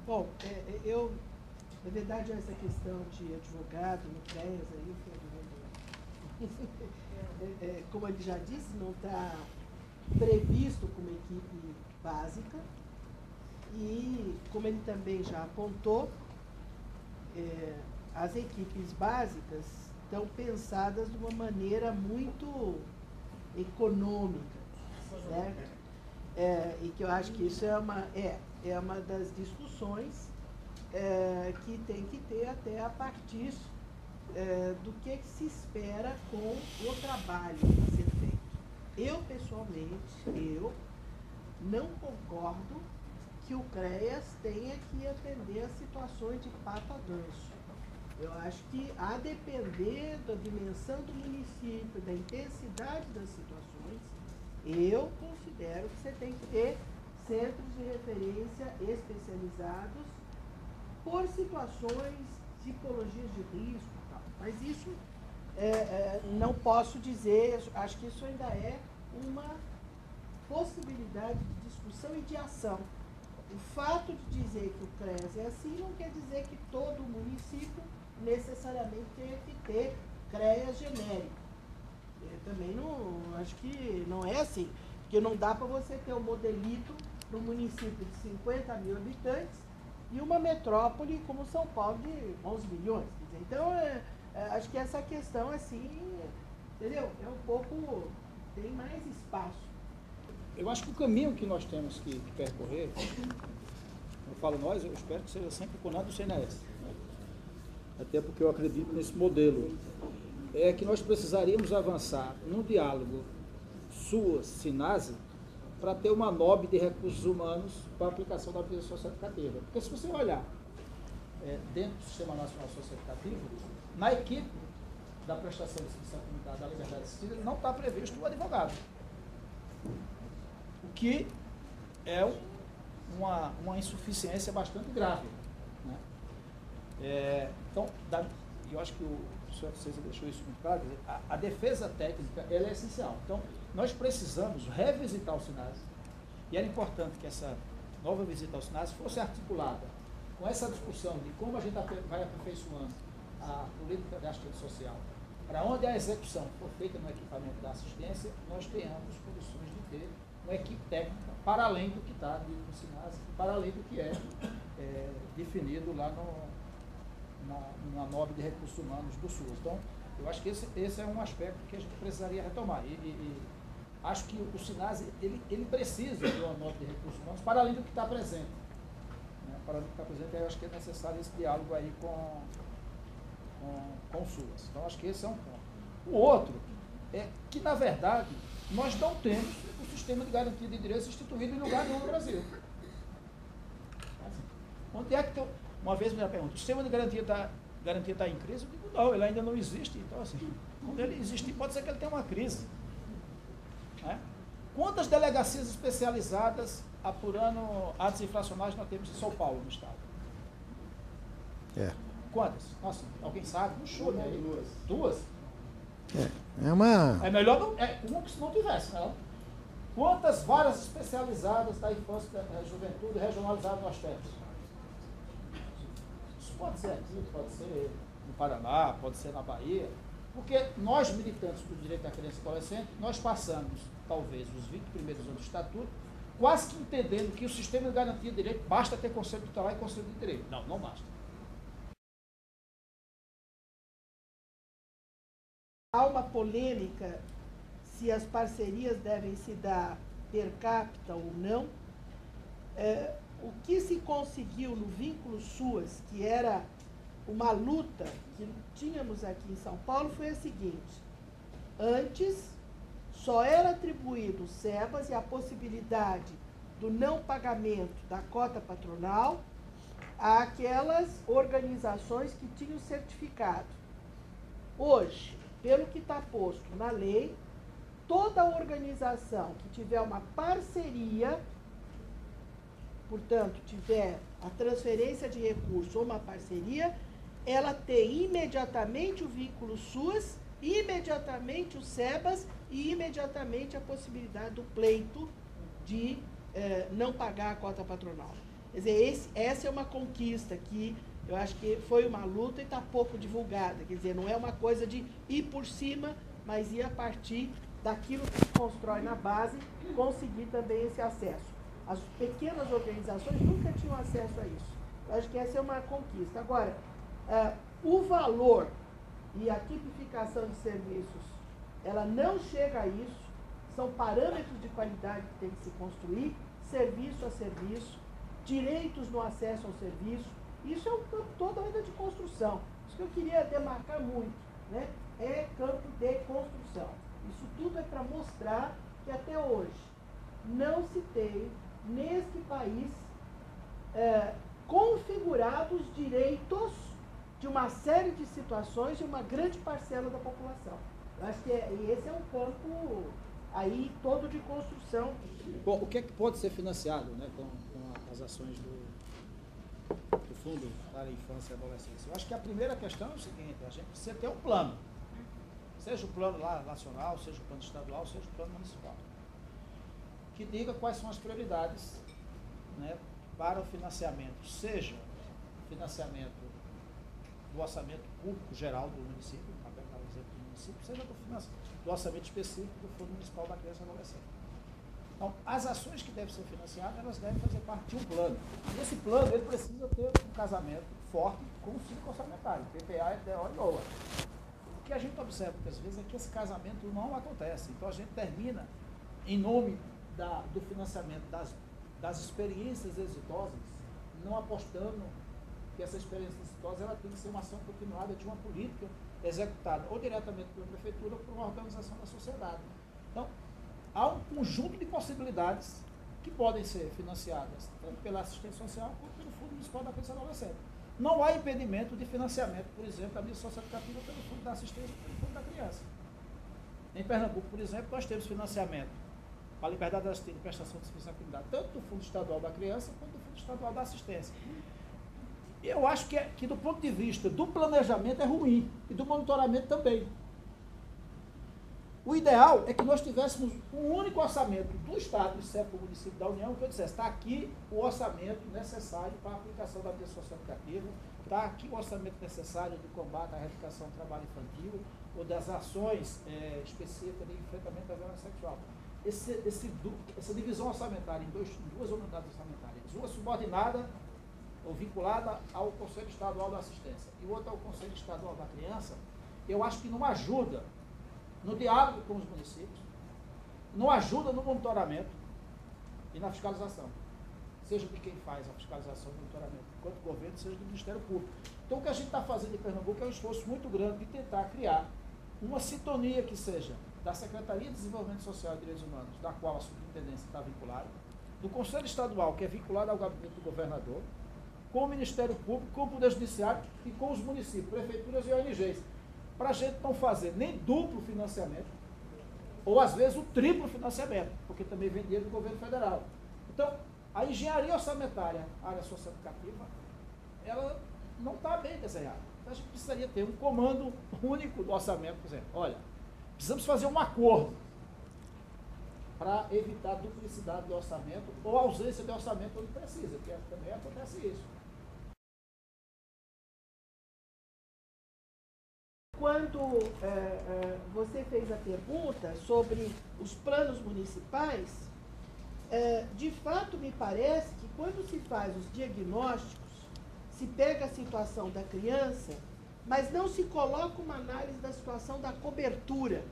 Bom, na verdade, essa questão de advogado no CREAS, aí, como ele já disse, não está previsto como equipe básica, e, como ele também já apontou, as equipes básicas estão pensadas de uma maneira muito econômica, certo? E que eu acho que isso é uma das discussões que tem que ter até a partir do que se espera com o trabalho a ser feito. Eu, pessoalmente, não concordo que o CREAS tenha que atender a situações de pato a ganso. Eu acho que, a depender da dimensão do município, da intensidade das situações, eu considero que você tem que ter centros de referência especializados por situações, tipologias de risco e tal. Mas isso não posso dizer, acho que isso ainda é uma possibilidade de discussão e de ação. O fato de dizer que o CREAS é assim não quer dizer que todo município necessariamente tenha que ter CREAS genérico. Eu também não, acho que não é assim, porque não dá para você ter um modelito para um município de 50 mil habitantes e uma metrópole como São Paulo de 11 milhões. Então, acho que essa questão, assim, entendeu? É um pouco, tem mais espaço. Eu acho que o caminho que nós temos que percorrer, eu falo nós, eu espero que seja sempre com nada do CNS, né? Até porque eu acredito nesse modelo, é que nós precisaríamos avançar num diálogo SUAS-SINASE para ter uma NOB de recursos humanos para a aplicação da vida socioeducativa. Porque se você olhar dentro do Sistema Nacional Socioeducativo, na equipe da prestação de serviço à comunidade da liberdade assistida, não está previsto o advogado. O que é uma insuficiência bastante grave, né? Então, eu acho que o senhor César deixou isso muito claro, a defesa técnica ela é essencial. Então, nós precisamos revisitar o SINASE, e era importante que essa nova visita ao SINASE fosse articulada com essa discussão de como a gente vai aperfeiçoando a política de assistência social, para onde a execução for feita no equipamento da assistência, nós tenhamos condições de ter uma equipe técnica para além do que está dito no SINASE, para além do que é definido lá na NOB de recursos humanos do SUS. Então, eu acho que esse é um aspecto que a gente precisaria retomar. E acho que o SINASE, ele precisa de uma NOB de recursos humanos para além do que está presente. Né? Para além do que está presente, eu acho que é necessário esse diálogo aí com o SUAS. Então, acho que esse é um ponto. O outro é que, na verdade, nós não temos o sistema de garantia de direitos instituído em lugar nenhum no Brasil. Onde é que tem... Uma vez me pergunta, o sistema de garantia está em crise? Eu digo, não, ele ainda não existe. Então, assim, quando ele existir, pode ser que ele tenha uma crise. Né? Quantas delegacias especializadas apurando atos infracionais nós temos em São Paulo, no estado? Quantas? Nossa, alguém sabe? Não chuta aí. Duas? É melhor não, como que se não tivesse, não? Quantas varas especializadas da infância e da juventude regionalizadas nós temos? Isso pode ser aqui, pode ser no Paraná, pode ser na Bahia, porque nós, militantes do direito da criança e adolescente, nós passamos, talvez, os 20 primeiros anos do Estatuto, quase que entendendo que o sistema de garantia de direito basta ter conceito tutelar e conceito de direito. Não, não basta. Há uma polêmica se as parcerias devem se dar per capita ou não. O que se conseguiu no vínculo SUAS, que era uma luta que tínhamos aqui em São Paulo, foi a seguinte: antes só era atribuído o SEBAS e a possibilidade do não pagamento da cota patronal àquelas organizações que tinham certificado. Hoje, pelo que está posto na lei, toda organização que tiver uma parceria, portanto, tiver a transferência de recursos ou uma parceria, ela tem imediatamente o vínculo SUAS, imediatamente o SEBAS e imediatamente a possibilidade do pleito de não pagar a cota patronal. Quer dizer, essa é uma conquista que eu acho que foi uma luta e está pouco divulgada. Quer dizer, não é uma coisa de ir por cima, mas ir a partir daquilo que se constrói na base, conseguir também esse acesso. As pequenas organizações nunca tinham acesso a isso. Eu acho que essa é uma conquista. Agora, o valor e a tipificação de serviços, ela não chega a isso, são parâmetros de qualidade que tem que se construir, serviço a serviço, direitos no acesso ao serviço. Isso é um campo todo ainda de construção. Isso que eu queria demarcar muito, né? É campo de construção. Isso tudo é para mostrar que até hoje não se tem, neste país, configurados direitos de uma série de situações de uma grande parcela da população. Eu acho que esse é um campo aí todo de construção. Bom, o que é que pode ser financiado, né, com as ações do Fundo para a Infância e Adolescência? Eu acho que a primeira questão é o seguinte: a gente precisa ter um plano. Seja o plano lá nacional, seja o plano estadual, seja o plano municipal, que diga quais são as prioridades, né, para o financiamento, seja financiamento do orçamento público geral do município, do município, seja do orçamento específico do Fundo Municipal da Criança e Adolescente. Então, as ações que devem ser financiadas, elas devem fazer parte de um plano. E esse plano, ele precisa ter um casamento forte com o ciclo orçamentário, PPA, ETO e OA. O que a gente observa muitas vezes é que esse casamento não acontece. Então, a gente termina, em nome do financiamento das experiências exitosas, não apostando que essa experiência exitosa ela tem que ser uma ação continuada de uma política executada ou diretamente pela prefeitura ou por uma organização da sociedade. Então, há um conjunto de possibilidades que podem ser financiadas tanto pela assistência social quanto pelo Fundo Municipal da Criança e Adolescente. Não há impedimento de financiamento, por exemplo, da mídia socioeducativa pelo Fundo da Assistência e pelo Fundo da Criança. Em Pernambuco, por exemplo, nós temos financiamento para a liberdade de assistência e prestação de serviço à comunidade, tanto do Fundo Estadual da Criança quanto do Fundo Estadual da Assistência. Eu acho que do ponto de vista do planejamento é ruim e do monitoramento também. O ideal é que nós tivéssemos um único orçamento do Estado, do CEP, do município, da União, que eu dissesse, está aqui o orçamento necessário para a aplicação da mídia socioeducativa, está aqui o orçamento necessário do combate à erradicação do trabalho infantil ou das ações específicas de enfrentamento à violência sexual. Essa divisão orçamentária em duas unidades orçamentárias, uma subordinada ou vinculada ao Conselho Estadual da Assistência e outra ao Conselho Estadual da Criança, eu acho que não ajuda no diálogo com os municípios, não ajuda no monitoramento e na fiscalização, seja de quem faz a fiscalização e o monitoramento, enquanto governo, seja do Ministério Público. Então, o que a gente está fazendo em Pernambuco é um esforço muito grande de tentar criar uma sintonia que seja da Secretaria de Desenvolvimento Social e Direitos Humanos, da qual a superintendência está vinculada, do Conselho Estadual, que é vinculado ao gabinete do governador, com o Ministério Público, com o Poder Judiciário e com os municípios, prefeituras e ONGs, para a gente não fazer nem duplo financiamento, ou às vezes o triplo financiamento, porque também vem dinheiro do governo federal. Então, a engenharia orçamentária, a área socioeducativa, ela não está bem desenhada. Então, a gente precisaria ter um comando único do orçamento, por exemplo. Olha, precisamos fazer um acordo para evitar duplicidade de orçamento ou ausência de orçamento onde precisa, porque também acontece isso. Quando você fez a pergunta sobre os planos municipais, de fato me parece que quando se faz os diagnósticos, se pega a situação da criança, mas não se coloca uma análise da situação da cobertura.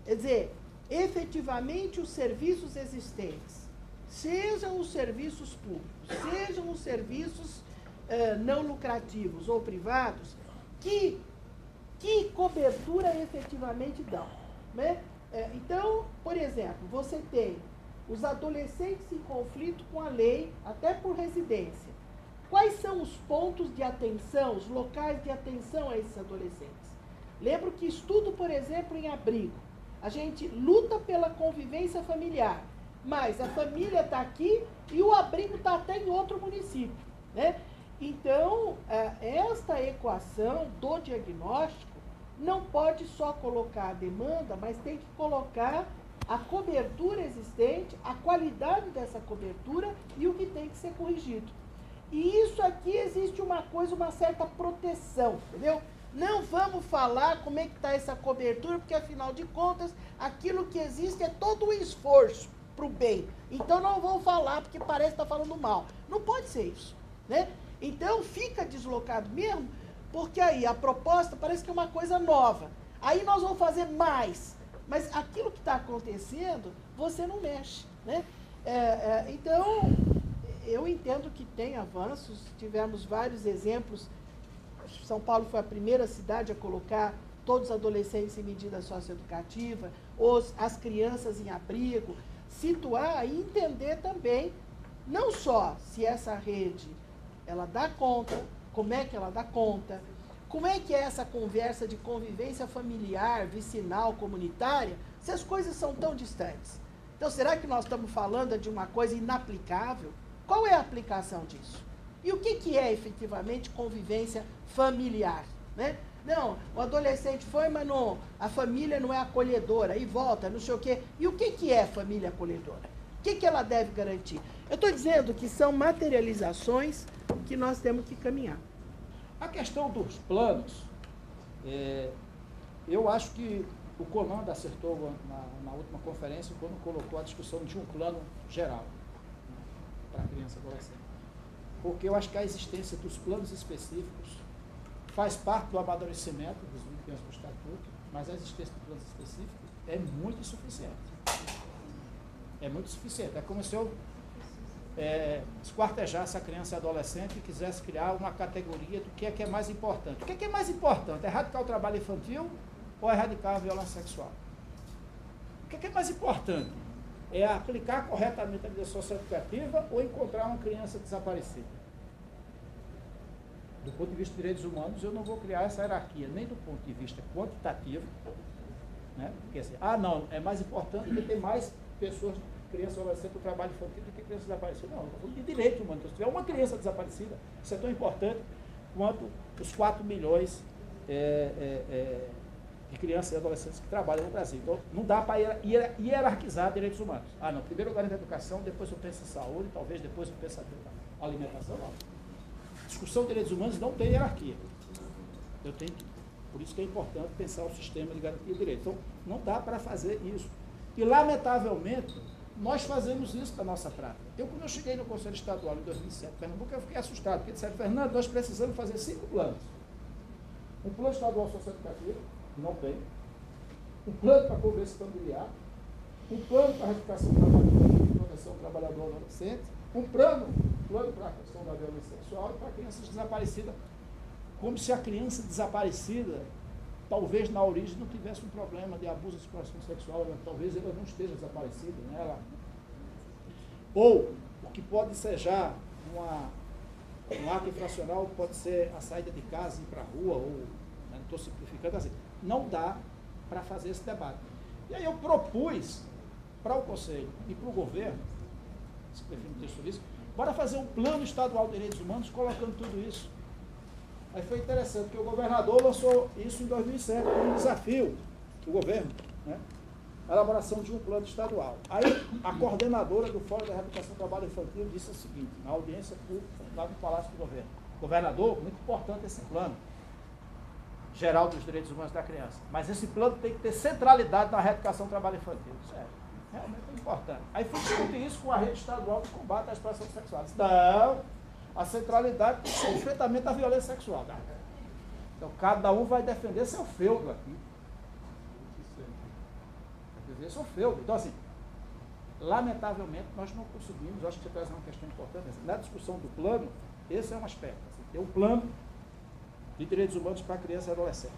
Quer dizer, efetivamente os serviços existentes, sejam os serviços públicos, sejam os serviços não lucrativos ou privados, que cobertura efetivamente dão, né? Então, por exemplo, você tem os adolescentes em conflito com a lei, até por residência. Quais são os pontos de atenção, os locais de atenção a esses adolescentes? Lembro que estudo, por exemplo, em abrigo. A gente luta pela convivência familiar, mas a família está aqui e o abrigo está até em outro município, né? Então, esta equação do diagnóstico não pode só colocar a demanda, mas tem que colocar a cobertura existente, a qualidade dessa cobertura e o que tem que ser corrigido. E isso aqui existe uma coisa, uma certa proteção, entendeu? Não vamos falar como é que está essa cobertura, porque afinal de contas, aquilo que existe é todo um esforço para o bem. Então não vou falar, porque parece que está falando mal. Não pode ser isso, né? Então fica deslocado mesmo, porque aí a proposta parece que é uma coisa nova. Aí nós vamos fazer mais, mas aquilo que está acontecendo, você não mexe, né? Então, eu entendo que tem avanços, tivemos vários exemplos. São Paulo foi a primeira cidade a colocar todos os adolescentes em medida socioeducativa, as crianças em abrigo, situar e entender também, não só se essa rede, ela dá conta, como é que ela dá conta, como é que é essa conversa de convivência familiar, vicinal, comunitária, se as coisas são tão distantes. Então, será que nós estamos falando de uma coisa inaplicável? Qual é a aplicação disso? E o que é efetivamente convivência familiar, né? Não, o adolescente foi, mas não, a família não é acolhedora, aí volta, não sei o quê. E o que é família acolhedora? O que ela deve garantir? Eu estou dizendo que são materializações que nós temos que caminhar. A questão dos planos, eu acho que o comando acertou na última conferência quando colocou a discussão de um plano geral, né, para a criança e adolescente. Porque eu acho que a existência dos planos específicos faz parte do amadurecimento dos 20 anos do Estatuto, mas a existência de planos específicos é muito insuficiente. É muito insuficiente. É como se eu esquartejasse a criança e adolescente e quisesse criar uma categoria do que é mais importante. O que é mais importante? É erradicar o trabalho infantil ou erradicar a violência sexual? O que é mais importante? É aplicar corretamente a medida socioeducativa ou encontrar uma criança desaparecida? Do ponto de vista de direitos humanos, eu não vou criar essa hierarquia, nem do ponto de vista quantitativo, né? Porque assim, não, é mais importante porque tem mais pessoas, crianças adolescentes, no trabalho infantil do que crianças desaparecidas. Não, eu estou falando de direito humano. Então, se tiver uma criança desaparecida, isso é tão importante quanto os 4 milhões de crianças e adolescentes que trabalham no Brasil. Então, não dá para hierarquizar direitos humanos. Não, primeiro eu garanto a educação, depois eu penso em saúde, talvez depois eu penso em alimentação, não. Discussão de direitos humanos não tem hierarquia. Por isso que é importante pensar o sistema de garantia de direitos. Então, não dá para fazer isso. E, lamentavelmente, nós fazemos isso na nossa prática. Quando eu cheguei no Conselho Estadual em 2007, em Pernambuco, eu fiquei assustado, porque disseram, Fernando, nós precisamos fazer 5 planos. Um plano estadual socioeducativo, não tem. Um plano para a convivência familiar. Um plano para a erradicação do trabalho e proteção do trabalhador adolescente. Um plano para a questão da violência sexual e para crianças desaparecidas. Como se a criança desaparecida, talvez na origem não tivesse um problema de abuso de exploração sexual, né? Talvez ela não esteja desaparecida, né? Ou o que pode ser já um ato infracional, pode ser a saída de casa e ir para a rua, ou, né, não estou simplificando assim, não dá para fazer esse debate. E aí eu propus para o Conselho e para o governo, se prefere um texto isso, bora fazer um plano estadual de direitos humanos colocando tudo isso. Aí foi interessante, porque o governador lançou isso em 2007, como um desafio do governo, né? A elaboração de um plano estadual. Aí a coordenadora do Fórum da Reabilitação do Trabalho Infantil disse o seguinte, na audiência lá no Palácio do Governo: governador, muito importante esse plano geral dos direitos humanos da criança, mas esse plano tem que ter centralidade na erradicação do trabalho infantil. Sério, realmente é importante. Aí fui discutir isso com a rede estadual de combate à exploração sexual. Disse, não, a centralidade tem que ser o enfrentamento da violência sexual. Então, cada um vai defender seu feudo aqui. Vai defender seu feudo. Então, assim, lamentavelmente, nós não conseguimos, acho que você traz uma questão importante, na discussão do plano, esse é um aspecto. Assim, ter um plano de direitos humanos para criança e adolescente.